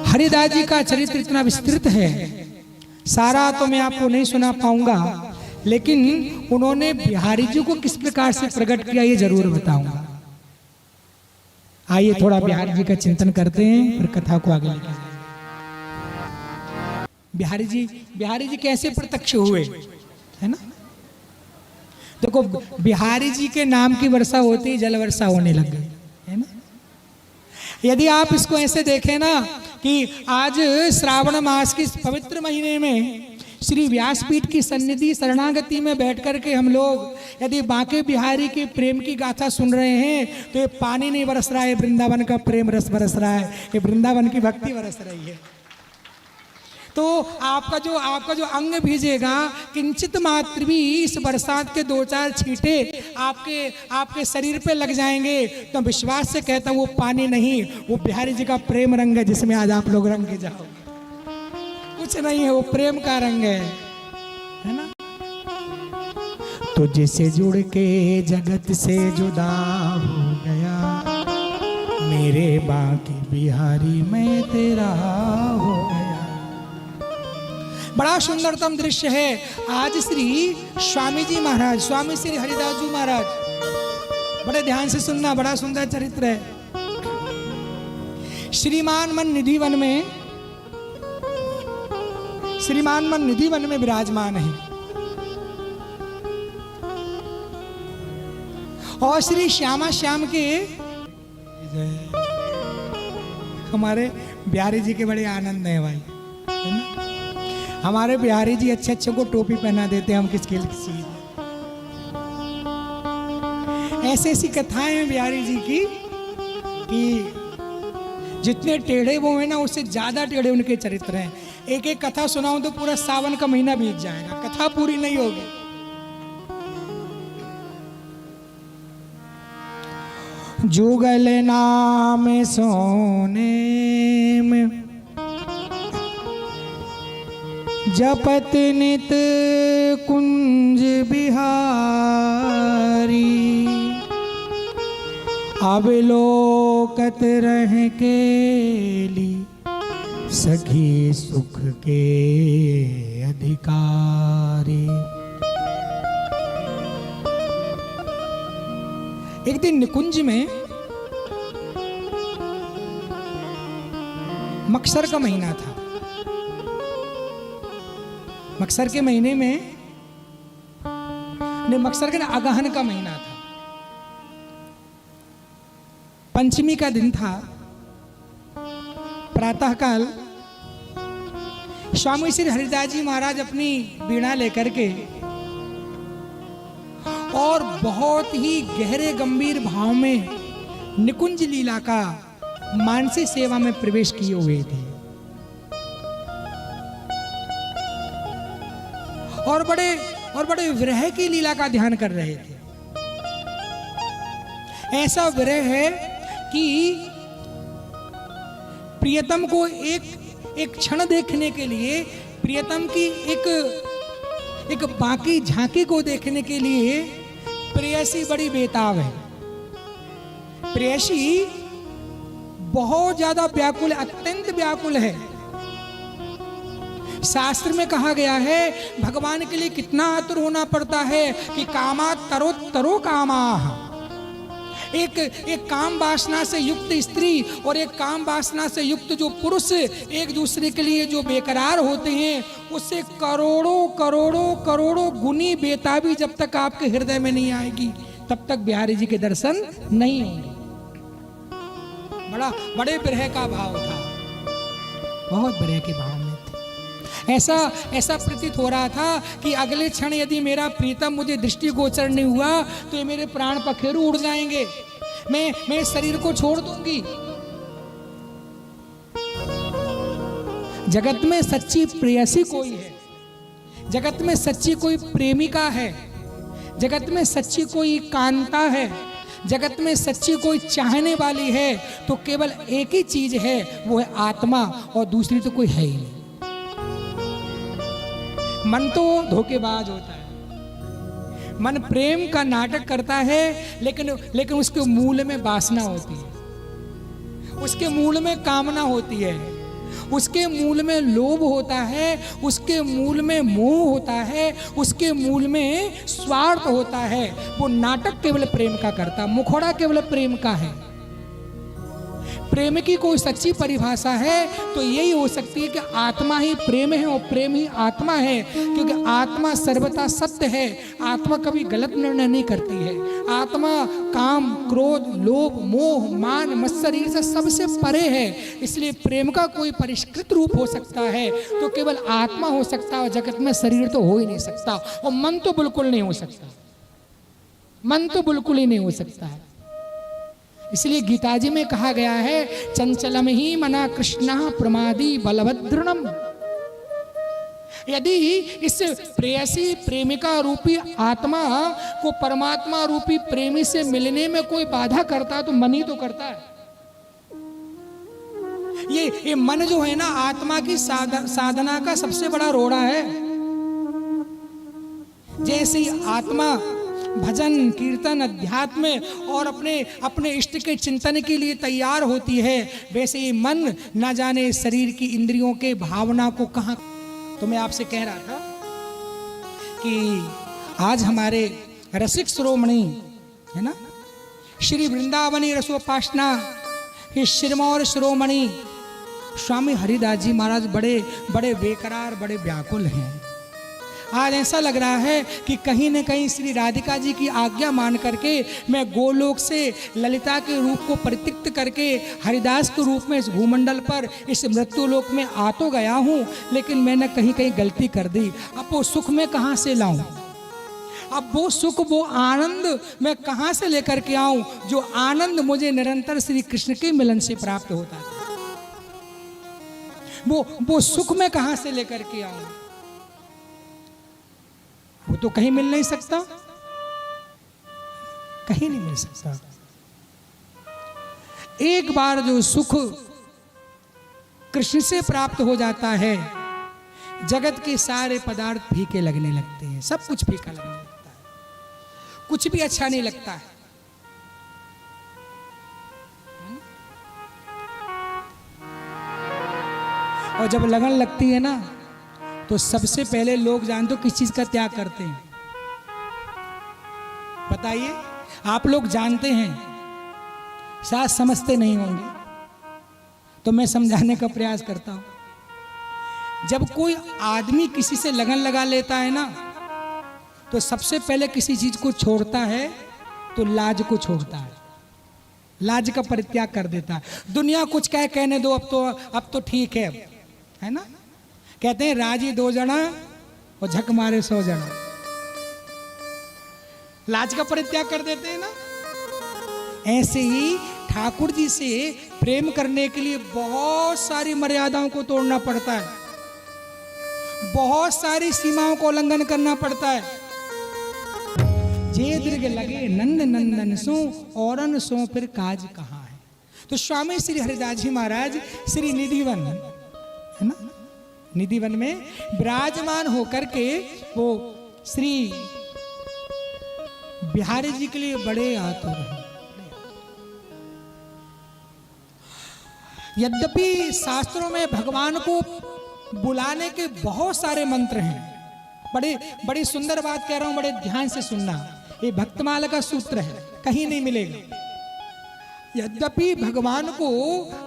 हरिदास जी का चरित्र इतना विस्तृत है, सारा तो मैं आपको नहीं सुना पाऊंगा, लेकिन उन्होंने बिहारी जी को किस प्रकार से प्रकट किया ये जरूर बताऊंगा। आइए थोड़ा बिहारी जी का चिंतन करते हैं, फिर कथा को आगे लेकर जाएंगे। बिहारी जी कैसे प्रत्यक्ष हुए, है ना? देखो, बिहारी जी के नाम की वर्षा होती जल वर्षा होने लग गई, है ना? यदि आप इसको ऐसे देखें ना कि आज श्रावण मास के पवित्र महीने में श्री व्यासपीठ की सन्निधि शरणागति में बैठ करके हम लोग यदि बांके बिहारी के प्रेम की गाथा सुन रहे हैं, तो ये पानी नहीं बरस रहा है, वृंदावन का प्रेम रस बरस रहा है, ये वृंदावन की भक्ति बरस रही है। तो आपका जो अंग भीजेगा, किंचित मात्र भी इस बरसात के 2-4 छींटे आपके शरीर पे लग जाएंगे, तो विश्वास से कहता हूँ वो पानी नहीं, वो बिहारी जी का प्रेम रंग है, जिसमें आज आप लोग रंग के जाओ। कुछ नहीं है, वो प्रेम का रंग है ना? तो जिसे जुड़ के जगत से जुदा हो गया, मेरे बांके बिहारी मैं तेरा हो गया। बड़ा सुंदरतम दृश्य है। आज श्री स्वामी जी महाराज, स्वामी श्री हरिदास जी महाराज, बड़े ध्यान से सुनना, बड़ा सुंदर चरित्र है। श्रीमान मन निधि वन में विराजमान है, और श्री श्यामा श्याम के हमारे बिहारी जी के बड़े आनंद है भाई, है ना? हमारे बिहारी जी अच्छे को टोपी पहना देते हैं, हम किसके लिए? ऐसी कथाएं हैं बिहारी जी की कि जितने टेढ़े वो हैं ना, उससे ज्यादा टेढ़े उनके चरित्र हैं। एक एक कथा सुनाऊं तो पूरा सावन का महीना बीत जाएगा, कथा पूरी नहीं होगी। जुगल नाम सोने में जपत नित कुंज बिहारी, अवलोकत रह केली सखी सुख के अधिकारी। एक दिन निकुंज में, मक्सर का महीना था, मक्सर के महीने में, मक्सर के अगहन का महीना था, पंचमी का दिन था। प्रातःकाल स्वामी श्री हरिदास जी महाराज अपनी वीणा लेकर के और बहुत ही गहरे गंभीर भाव में निकुंज लीला का मानसी सेवा में प्रवेश किए हुए थे, और बड़े विरह की लीला का ध्यान कर रहे थे। ऐसा विरह है कि प्रियतम को एक क्षण देखने के लिए, प्रियतम की एक बाकी झांकी को देखने के लिए प्रेयसी बड़ी बेताब है। प्रेयसी बहुत ज्यादा व्याकुल, अत्यंत व्याकुल है। शास्त्र में कहा गया है भगवान के लिए कितना आतुर होना पड़ता है कि कामा तरो तरो कामा। एक काम वासना से युक्त स्त्री और एक काम वासना से युक्त जो पुरुष एक दूसरे के लिए जो बेकरार होते हैं, उससे करोड़ों करोड़ों करोड़ों गुनी बेताबी जब तक आपके हृदय में नहीं आएगी, तब तक बिहारी जी के दर्शन नहीं होंगे। बड़े विरह का भाव था, बहुत विरह के भाव में थे। ऐसा प्रतीत हो रहा था कि अगले क्षण यदि मेरा प्रीतम मुझे दृष्टिगोचर नहीं हुआ तो ये मेरे प्राण पखेरु उड़ जाएंगे, मैं शरीर को छोड़ दूंगी। जगत में सच्ची प्रेयसी कोई है, जगत में सच्ची कोई प्रेमिका है, जगत में सच्ची कोई कांता है, जगत में सच्ची कोई चाहने वाली है, तो केवल एक ही चीज है, वो है आत्मा, और दूसरी तो कोई है ही नहीं। मन तो धोखेबाज होता है, मन प्रेम का नाटक करता है, लेकिन उसके मूल में वासना होती है, उसके मूल में कामना होती है, उसके मूल में लोभ होता है, उसके मूल में मोह होता है, उसके मूल में स्वार्थ होता है। वो नाटक केवल प्रेम का करता, मुखौड़ा केवल प्रेम का है। प्रेम की कोई सच्ची परिभाषा है तो यही हो सकती है कि आत्मा ही प्रेम है और प्रेम ही आत्मा है, क्योंकि आत्मा सर्वथा सत्य है। आत्मा कभी गलत निर्णय नहीं करती है। आत्मा काम, क्रोध, लोभ, मोह, मान, मत्सर से सबसे परे है। इसलिए प्रेम का कोई परिष्कृत रूप हो सकता है तो केवल आत्मा हो सकता है, और जगत में शरीर तो हो ही नहीं सकता, और मन तो बिल्कुल नहीं हो सकता। मन तो बिल्कुल ही नहीं हो सकता है। इसलिए गीता जी में कहा गया है, चंचलम ही मना कृष्ण प्रमादी बलभद्रणम। यदि इस प्रेयसी प्रेमिका रूपी आत्मा को परमात्मा रूपी प्रेमी से मिलने में कोई बाधा करता है तो मन ही तो करता है। ये मन जो है ना, आत्मा की साधना का सबसे बड़ा रोड़ा है। जैसे आत्मा भजन, कीर्तन, अध्यात्म और अपने इष्ट के चिंतन के लिए तैयार होती है, वैसे ही मन न जाने शरीर की इंद्रियों के भावना को कहाँ। तो मैं आपसे कह रहा था कि आज हमारे रसिक शिरोमणि है ना, श्री वृंदावनी रसोपासना के शिरमौर शिरोमणि स्वामी हरिदास जी महाराज बड़े बड़े बेकरार, बड़े व्याकुल हैं। आज ऐसा लग रहा है कि कहीं न कहीं श्री राधिका जी की आज्ञा मान करके मैं गोलोक से ललिता के रूप को परित्यक्त करके हरिदास के रूप में इस भूमंडल पर, इस मृत्युलोक में आ तो गया हूँ, लेकिन मैंने कहीं कहीं गलती कर दी। अब वो सुख मैं कहाँ से लाऊं? अब वो सुख, वो आनंद मैं कहाँ से लेकर के आऊं, जो आनंद मुझे निरंतर श्री कृष्ण के मिलन से प्राप्त होता था। वो सुख मैं कहाँ से लेकर के आऊं? वो तो कहीं मिल नहीं सकता, कहीं नहीं मिल सकता। एक बार जो सुख कृष्ण से प्राप्त हो जाता है, जगत के सारे पदार्थ फीके लगने लगते हैं, सब कुछ फीका लगने लगता है, कुछ भी अच्छा नहीं लगता है। और जब लगन लगती है ना, तो सबसे पहले लोग जानते हो किस चीज का त्याग करते हैं? बताइए, आप लोग जानते हैं, शायद समझते नहीं होंगे, तो मैं समझाने का प्रयास करता हूं। जब कोई आदमी किसी से लगन लगा लेता है ना, तो सबसे पहले किसी चीज को छोड़ता है तो लाज को छोड़ता है, लाज का परित्याग कर देता है। दुनिया कुछ कहे, कहने दो, अब तो ठीक है ना। कहते हैं राजी दो जना और झक मारे 100 जना। लाज का परित्याग कर देते हैं ना। ऐसे ही ठाकुर जी से प्रेम करने के लिए बहुत सारी मर्यादाओं को तोड़ना पड़ता है, बहुत सारी सीमाओं को उल्लंघन करना पड़ता है। जे दीर्घ लगे नंद नंदन सो औरन सो फिर काज कहाँ है। तो स्वामी श्री हरिदास जी महाराज श्री निधिवन है ना, निधिवन में विराजमान होकर के वो श्री बिहारी जी के लिए बड़े आतुर हैं। यद्यपि शास्त्रों में भगवान को बुलाने के बहुत सारे मंत्र हैं। बड़ी सुंदर बात कह रहा हूं, बड़े ध्यान से सुनना। ये भक्तमाला का सूत्र है, कहीं नहीं मिलेगा। यद्यपि भगवान को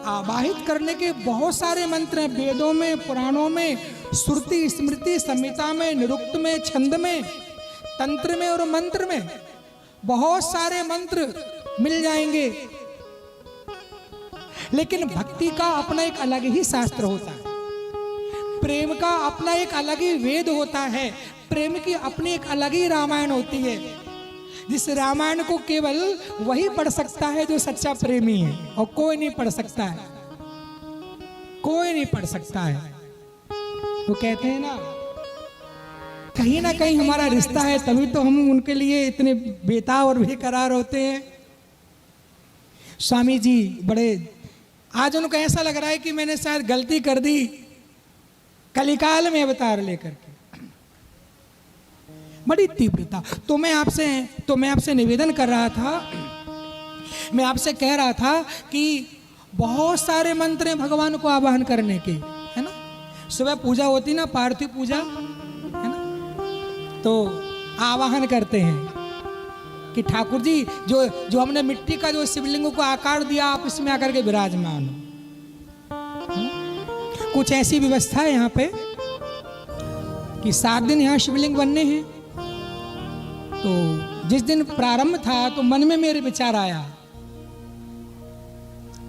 आवाहित करने के बहुत सारे मंत्र हैं, वेदों में, पुराणों में, श्रुति स्मृति संहिता में, निरुक्त में, छंद में, तंत्र में और मंत्र में बहुत सारे मंत्र मिल जाएंगे। लेकिन भक्ति का अपना एक अलग ही शास्त्र होता है, प्रेम का अपना एक अलग ही वेद होता है, प्रेम की अपनी एक अलग ही रामायण होती है। जिस रामायण को केवल वही पढ़ सकता है जो सच्चा प्रेमी है, और कोई नहीं पढ़ सकता है, कोई नहीं पढ़ सकता है। वो कहते हैं ना, कहीं ना कहीं हमारा रिश्ता है, तभी तो हम उनके लिए इतने बेताब और बेकरार होते हैं। स्वामी जी बड़े, आज उनको ऐसा लग रहा है कि मैंने शायद गलती कर दी कलिकाल में अवतार लेकर के, बड़ी तीव्रता। तो मैं आपसे निवेदन कर रहा था, मैं आपसे कह रहा था कि बहुत सारे मंत्र हैं भगवान को आवाहन करने के, सुबह पूजा होती ना, पार्थिव पूजा है ना, तो आवाहन करते हैं कि ठाकुर जी जो हमने मिट्टी का जो शिवलिंग को आकार दिया, आप इसमें आकर के विराजमान हो। कुछ ऐसी व्यवस्था है यहाँ पे कि 7 दिन यहाँ शिवलिंग बनने हैं। तो जिस दिन प्रारंभ था तो मन में मेरे विचार आया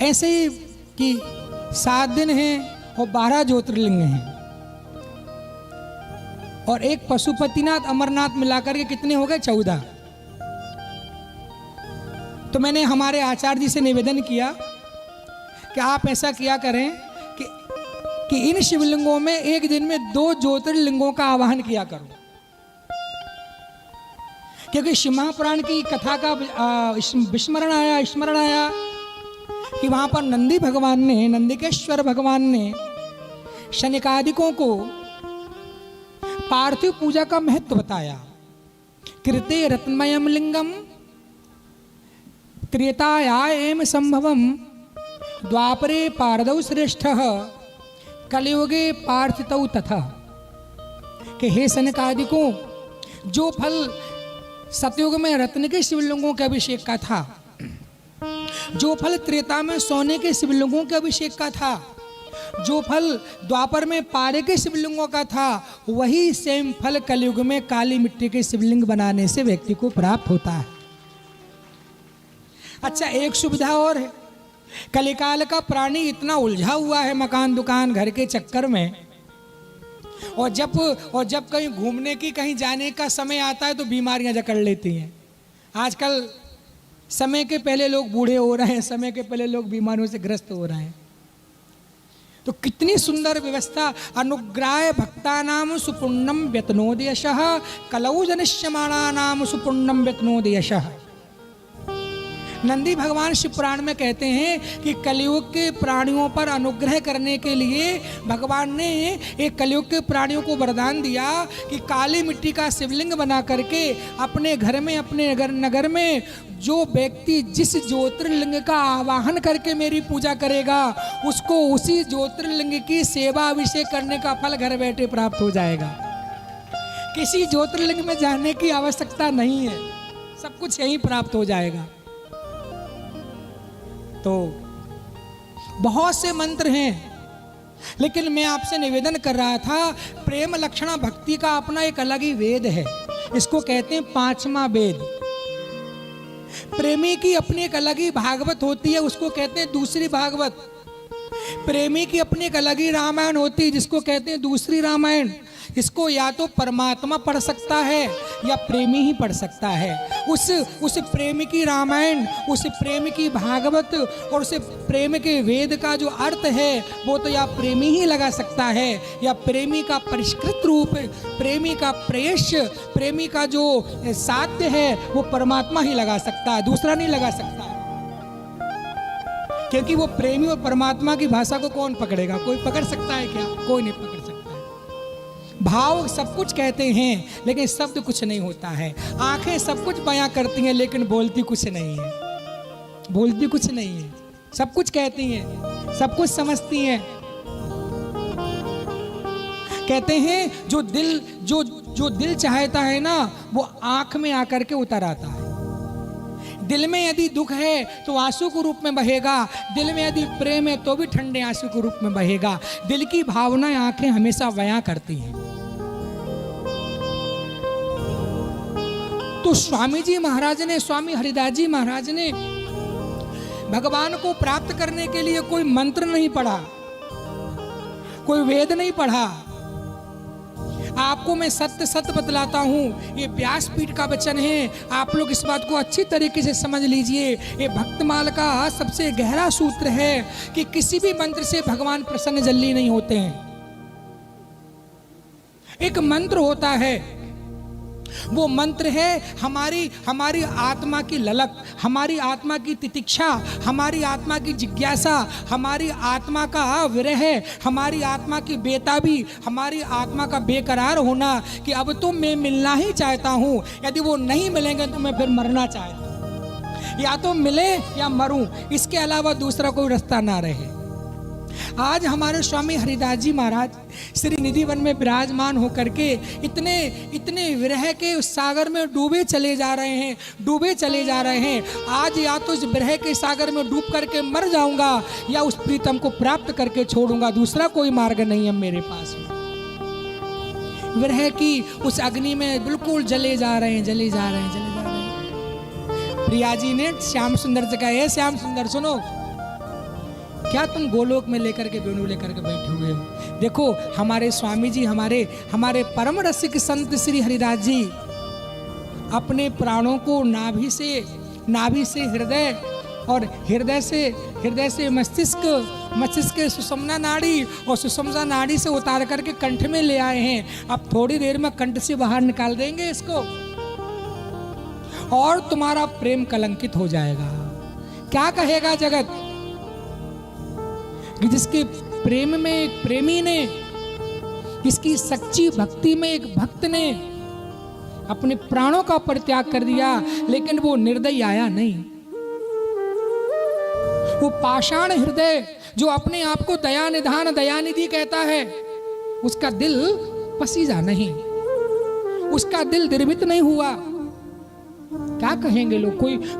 ऐसे ही कि 7 दिन हैं और 12 ज्योतिर्लिंग हैं और एक पशुपतिनाथ अमरनाथ मिलाकर के कितने हो गए? 14। तो मैंने हमारे आचार्य जी से निवेदन किया कि आप ऐसा किया करें कि इन शिवलिंगों में एक दिन में 2 ज्योतिर्लिंगों का आवाहन किया करो, क्योंकि शिव महापुराण की कथा का स्मरण आया कि वहां पर नंदी भगवान ने, नंदिकेश्वर भगवान ने शनिकादिकों को पार्थिव पूजा का महत्व बताया। कृते रत्नमयम लिंगम त्रेताया एम संभवम द्वापरे पारदौ श्रेष्ठः कलियुगे पार्थितौ तथा। कि हे शनिकादिकों, जो फल सतयुग में रत्न के शिवलिंगों के अभिषेक का था, जो फल त्रेता में सोने के शिवलिंगों के अभिषेक का था, जो फल द्वापर में पारे के शिवलिंगों का था, वही सेम फल कलयुग में काली मिट्टी के शिवलिंग बनाने से व्यक्ति को प्राप्त होता है। अच्छा, एक सुविधा और है। कलिकाल का प्राणी इतना उलझा हुआ है मकान दुकान घर के चक्कर में, और जब कहीं घूमने की, कहीं जाने का समय आता है तो बीमारियां जकड़ लेती हैं। आजकल समय के पहले लोग बूढ़े हो रहे हैं, समय के पहले लोग बीमारियों से ग्रस्त हो रहे हैं। तो कितनी सुंदर व्यवस्था। अनुग्राह भक्तानाम सुपुण्यम व्यतनोदयशः कलौ जनिष्यमाणानाम सुपुण्यम व्यतनोदयशः। नंदी भगवान शिव पुराण में कहते हैं कि कलयुग के प्राणियों पर अनुग्रह करने के लिए भगवान ने एक कलयुग के प्राणियों को वरदान दिया कि काली मिट्टी का शिवलिंग बना करके अपने घर में, अपने नगर में जो व्यक्ति जिस ज्योतिर्लिंग का आवाहन करके मेरी पूजा करेगा, उसको उसी ज्योतिर्लिंग की सेवा अभिषेक करने का फल घर बैठे प्राप्त हो जाएगा। किसी ज्योतिर्लिंग में जाने की आवश्यकता नहीं है, सब कुछ यहीं प्राप्त हो जाएगा। तो बहुत से मंत्र हैं, लेकिन मैं आपसे निवेदन कर रहा था, प्रेम लक्षणा भक्ति का अपना एक अलग ही वेद है। इसको कहते हैं 5वां वेद। प्रेमी की अपनी एक अलग ही भागवत होती है, उसको कहते हैं दूसरी भागवत। प्रेमी की अपनी एक अलग ही रामायण होती है, जिसको कहते हैं दूसरी रामायण। इसको या तो परमात्मा पढ़ सकता है या प्रेमी ही पढ़ सकता है। उस प्रेमी की रामायण, उस प्रेम की भागवत और उस प्रेम के वेद का जो अर्थ है वो तो या प्रेमी ही लगा सकता है, या प्रेमी का परिष्कृत रूप, प्रेमी का प्रेयश, प्रेमी का जो साध्य है वो परमात्मा ही लगा सकता है, दूसरा नहीं लगा सकता। क्योंकि वो प्रेमी और परमात्मा की भाषा को कौन पकड़ेगा? कोई पकड़ सकता है क्या? कोई नहीं पकड़ सकता है। भाव सब कुछ कहते हैं लेकिन शब्द कुछ नहीं होता है। आंखें सब कुछ बयां करती हैं लेकिन बोलती कुछ नहीं है, बोलती कुछ नहीं है। सब कुछ कहती हैं, सब कुछ समझती हैं। कहते हैं जो दिल चाहता है ना वो आंख में आकर के उतर आता है। दिल में यदि दुख है तो आंसू के रूप में बहेगा, दिल में यदि प्रेम है तो भी ठंडे आंसू के रूप में बहेगा। दिल की भावनाएं आंखें हमेशा बयां करती हैं। तो स्वामी जी महाराज ने, स्वामी हरिदास जी महाराज ने भगवान को प्राप्त करने के लिए कोई मंत्र नहीं पढ़ा, कोई वेद नहीं पढ़ा। आपको मैं सत्य सत्य बतलाता हूँ, ये व्यासपीठ का वचन है। आप लोग इस बात को अच्छी तरीके से समझ लीजिए। ये भक्तमाल का सबसे गहरा सूत्र है कि किसी भी मंत्र से भगवान प्रसन्न जल्दी नहीं होते हैं। एक मंत्र होता है, वो मंत्र है हमारी आत्मा की ललक, हमारी आत्मा की तितिक्षा, हमारी आत्मा की जिज्ञासा, हमारी आत्मा का विरह, हमारी आत्मा की बेताबी, हमारी आत्मा का बेकरार होना कि अब तो मैं मिलना ही चाहता हूँ, यदि वो नहीं मिलेंगे तो मैं फिर मरना चाहता हूँ, या तो मिले या मरूं, इसके अलावा दूसरा कोई रास्ता ना रहे। आज हमारे स्वामी हरिदास जी महाराज श्री निधि वन में विराजमान होकर के इतने इतने विरह के उस सागर में डूबे चले जा रहे हैं, डूबे चले जा रहे हैं। आज या तो इस विरह के सागर में डूब करके मर जाऊंगा या उस प्रीतम को प्राप्त करके छोड़ूंगा, दूसरा कोई मार्ग नहीं है मेरे पास में। विरह की उस अग्नि में बिल्कुल जले जा रहे हैं, जले जा रहे हैं, जले जा रहे हैं। प्रिया जी ने श्याम सुंदर से कहा, श्याम सुंदर सुनो, क्या तुम गोलोक में लेकर के वेणु लेकर के बैठे हुए हो? देखो हमारे स्वामी जी, हमारे परम रसिक संत श्री हरिदास जी अपने प्राणों को नाभि से हृदय और हृदय से मस्तिष्क के सुषुम्ना नाड़ी और सुषुम्ना नाड़ी से उतार करके कंठ में ले आए हैं। अब थोड़ी देर में कंठ से बाहर निकाल देंगे इसको और तुम्हारा प्रेम कलंकित हो जाएगा। क्या कहेगा जगत कि जिसके प्रेम में एक प्रेमी ने, इसकी सच्ची भक्ति में एक भक्त ने अपने प्राणों का परित्याग कर दिया, लेकिन वो निर्दयी आया नहीं। वो पाषाण हृदय जो अपने आप को दया निधान दयानिधि कहता है, उसका दिल पसीजा नहीं, उसका दिल द्रवित नहीं हुआ। क्या कहेंगे लोग?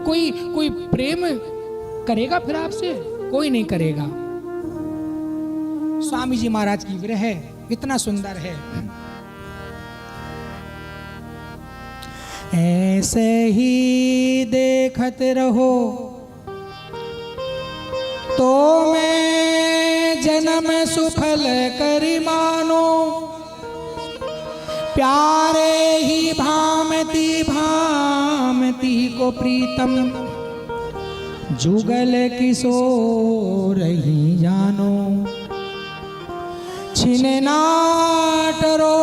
कोई प्रेम करेगा फिर आपसे? कोई नहीं करेगा। स्वामी जी महाराज की विरह इतना सुंदर है। ऐसे ही देखत रहो तो मैं जन्म सुफल करी मानो, प्यारे ही भामती को प्रीतम जुगल किशोर ही जानो। छिन नाटरो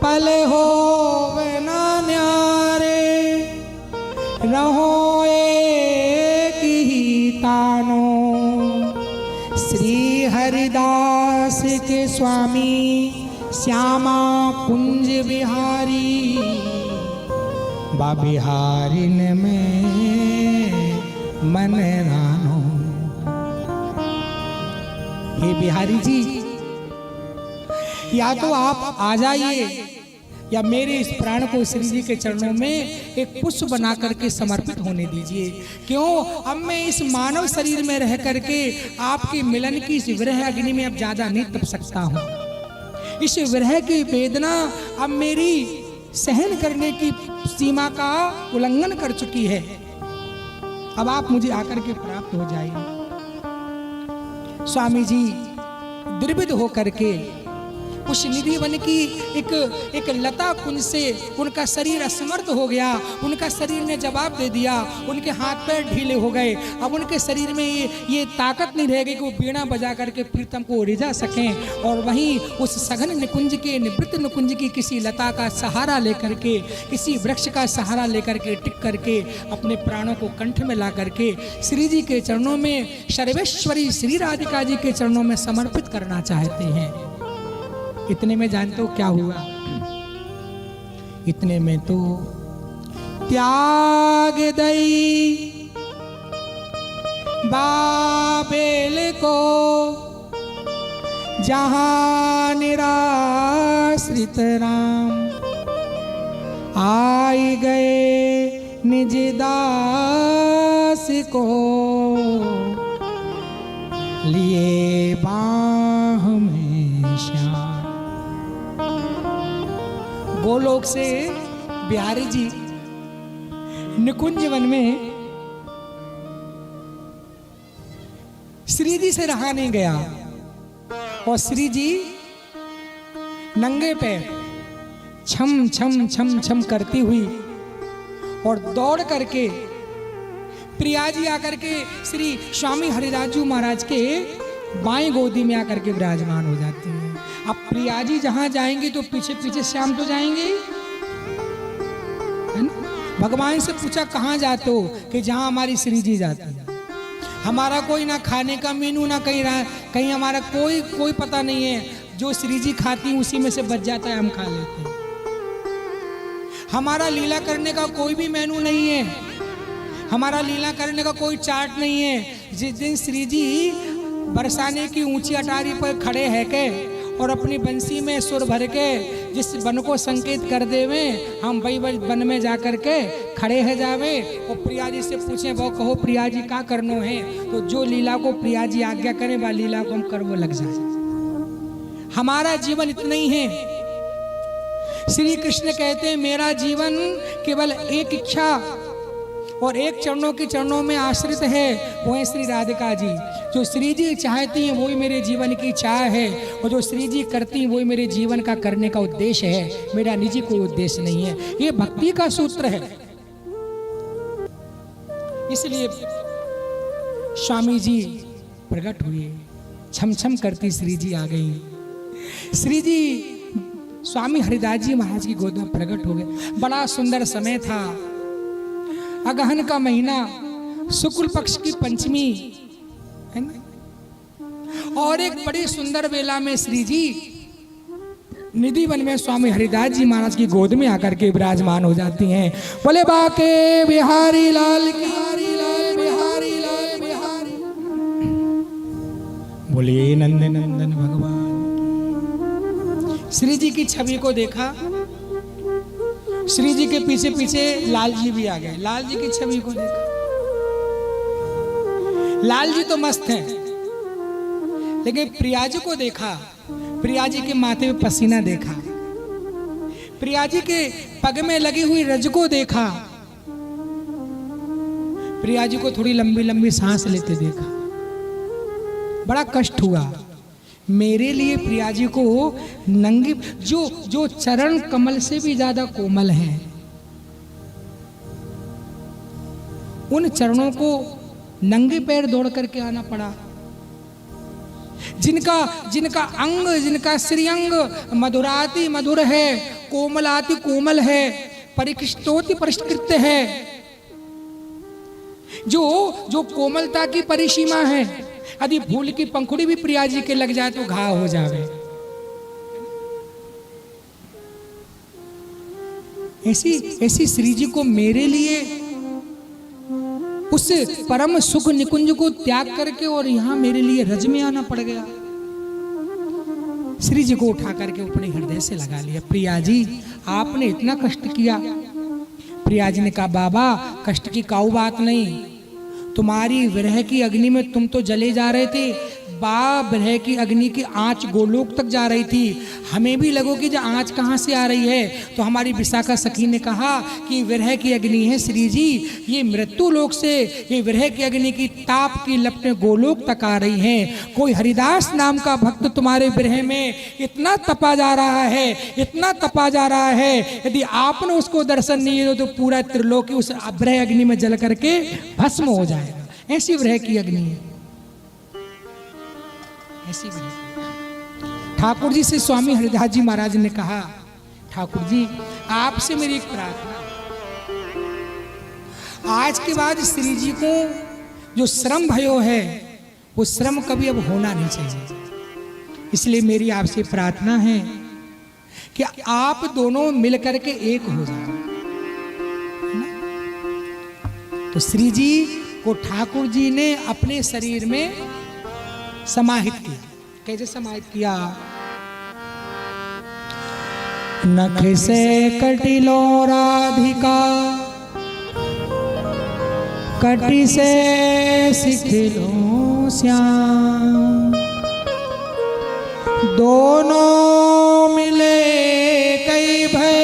पल हो ना न्यारे, रहो एक ही तानो। श्री हरिदास के स्वामी श्यामा कुंज बिहारी, बा बिहारिन में मन रानो। हे बिहारी जी, या तो आप आ जाइए या मेरे इस प्राण को श्री जी के चरणों में एक पुष्प बना करके समर्पित होने दीजिए। क्यों? अब मैं इस मानव शरीर में रह करके आपके मिलन की इस विरह अग्नि में अब ज्यादा नहीं तप सकता हूँ। इस विरह की वेदना अब मेरी सहन करने की सीमा का उल्लंघन कर चुकी है। अब आप मुझे आकर के प्राप्त हो जाइए। स्वामी जी द्रवित होकर के उस निधि वन की एक लता कुंज से उनका शरीर असमर्थ हो गया। उनका शरीर ने जवाब दे दिया, उनके हाथ पैर ढीले हो गए। अब उनके शरीर में ये ताकत नहीं रह गई कि वो बीड़ा बजा करके प्रीतम को रिझा सकें। और वहीं उस सघन निकुंज के निवृत्त निकुंज की किसी लता का सहारा लेकर के, किसी वृक्ष का सहारा लेकर के टिक करके अपने प्राणों को कंठ में ला करके श्री जी के चरणों में, सर्वेश्वरी श्री राधिका जी के चरणों में समर्पित करना चाहते हैं। इतने में जानते हो क्या हुआ? इतने में तो त्याग दई बाबेल को, जहां निराश्रित राम आई गए निज दास को, लिए बाह में श्याम। गोलोक से बिहारी जी निकुंज वन में श्री जी से रहा नहीं गया और श्री जी नंगे पैर छम छम छम छम करती हुई और दौड़ करके प्रिया जी आकर के श्री स्वामी हरिदास जी महाराज के बाएं गोदी में आकर के विराजमान हो जाते हैं। अब प्रिया जी जहां जाएंगे तो पीछे पीछे श्याम तो जाएंगे, है ना? भगवान से पूछा कहाँ जाते हो? कि जहां हमारी श्री जी जाती है। हमारा कोई ना खाने का मेनू, ना कहीं हमारा कोई पता नहीं है। जो श्री जी खाती उसी में से बच जाता है, हम खा लेते हैं। हमारा लीला करने का कोई भी मेनू नहीं है, हमारा लीला करने का कोई चार्ट नहीं है। जिस दिन श्री जी बरसाने की ऊंची अटारी पर खड़े है के और अपनी बंसी में सुर भर के जिस वन को संकेत कर देवे, हम वही वन में जाकर के खड़े है जावे और प्रिया जी से पूछे, वो कहो प्रिया जी का करनो है, तो जो लीला को प्रिया जी आज्ञा करें वह लीला को हम करवो लग जाए। हमारा जीवन इतना ही है। श्री कृष्ण कहते हैं मेरा जीवन केवल एक इच्छा और एक चरणों में आश्रित है, वो है श्री राधिका जी। जो श्री जी चाहती हैं वही मेरे जीवन की चाह है, और जो श्री जी करती हैं वही मेरे जीवन का करने का उद्देश्य है, मेरा निजी कोई उद्देश्य नहीं है। ये भक्ति का सूत्र है। इसलिए स्वामी जी प्रकट हुए, छम छम करती श्री जी आ गई। श्री जी स्वामी हरिदास जी महाराज की गोद में प्रकट हो गए। बड़ा सुंदर समय था, अगहन का महीना, शुक्ल पक्ष की पंचमी है ना, और एक बड़ी सुंदर बेला में श्री जी निधि वन में स्वामी हरिदास जी महाराज की गोद में आकर के विराजमान हो जाती हैं। बोले बाके बिहारी लाल की, बिहारी लाल बिहारी, बोलिए नंद नंदन भगवान। श्री जी की छवि को देखा, श्री जी के पीछे पीछे लाल जी भी आ गए। लाल जी की छवि को देखा, लाल जी तो मस्त हैं, लेकिन प्रिया जी को देखा, प्रिया जी के माथे में पसीना देखा, प्रिया जी के पग में लगी हुई रज को देखा, प्रिया जी को थोड़ी लंबी लंबी सांस लेते देखा। बड़ा कष्ट हुआ मेरे लिए। प्रिया जी को नंगी, जो चरण कमल से भी ज्यादा कोमल हैं, उन चरणों को नंगे पैर दौड़ करके आना पड़ा। जिनका अंग, जिनका श्रीअंग मधुराति मधुर है, कोमलाति कोमल है, परिकृष्टोति परिष्कृत है, जो कोमलता की परिसीमा है। यदि फूल की पंखुड़ी भी प्रिया जी के लग जाए तो घाव हो जावे। ऐसी श्री जी को मेरे लिए उस परम सुख निकुंज को त्याग करके और यहां मेरे लिए रज में आना पड़ गया। श्री जी को उठा करके अपने हृदय से लगा लिया। प्रिया जी आपने इतना कष्ट किया। प्रिया जी ने कहा बाबा कष्ट की काऊ बात नहीं, तुम्हारी विरह की अग्नि में तुम तो जले जा रहे थे, विरह की अग्नि की आंच गोलोक तक जा रही थी, हमें भी लगो कि जो आंच कहाँ से आ रही है। तो हमारी विशाखा सखी ने कहा कि विरह की अग्नि है श्री जी, ये मृत्यु लोक से ये विरह की अग्नि की ताप की लपटें गोलोक तक आ रही हैं। कोई हरिदास नाम का भक्त तुम्हारे विरह में इतना तपा जा रहा है, इतना तपा जा रहा है, यदि आपने उसको दर्शन नहीं दिया तो पूरा त्रिलोकी उस विरह अग्नि में जल करके भस्म हो जाएगा। ऐसी विरह की अग्नि है, ऐसी विरह। ठाकुर जी से स्वामी हरिदास जी महाराज ने कहा, ठाकुर जी आपसे मेरी एक प्रार्थना, आज के बाद श्री जी को जो श्रम भयो है वो श्रम कभी अब होना नहीं चाहिए। इसलिए मेरी आपसे प्रार्थना है कि आप दोनों मिलकर के एक हो जाए। तो श्री जी को ठाकुर जी ने अपने शरीर में समाहित किया। कैसे समाहित किया? नख से कटिलो राधिका, कटि से सिखिलो श्याम, दोनों मिले कई भय,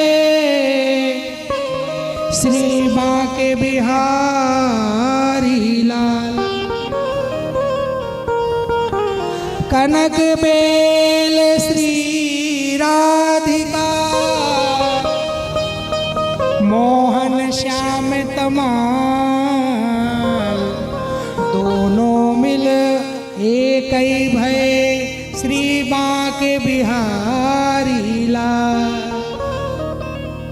श्री बाके बिहारी लाल। कनक बेल श्री राधिका, मोहन श्याम तमाल, दोनों मिल एक ही भय, श्री बाके बिहारी लाल।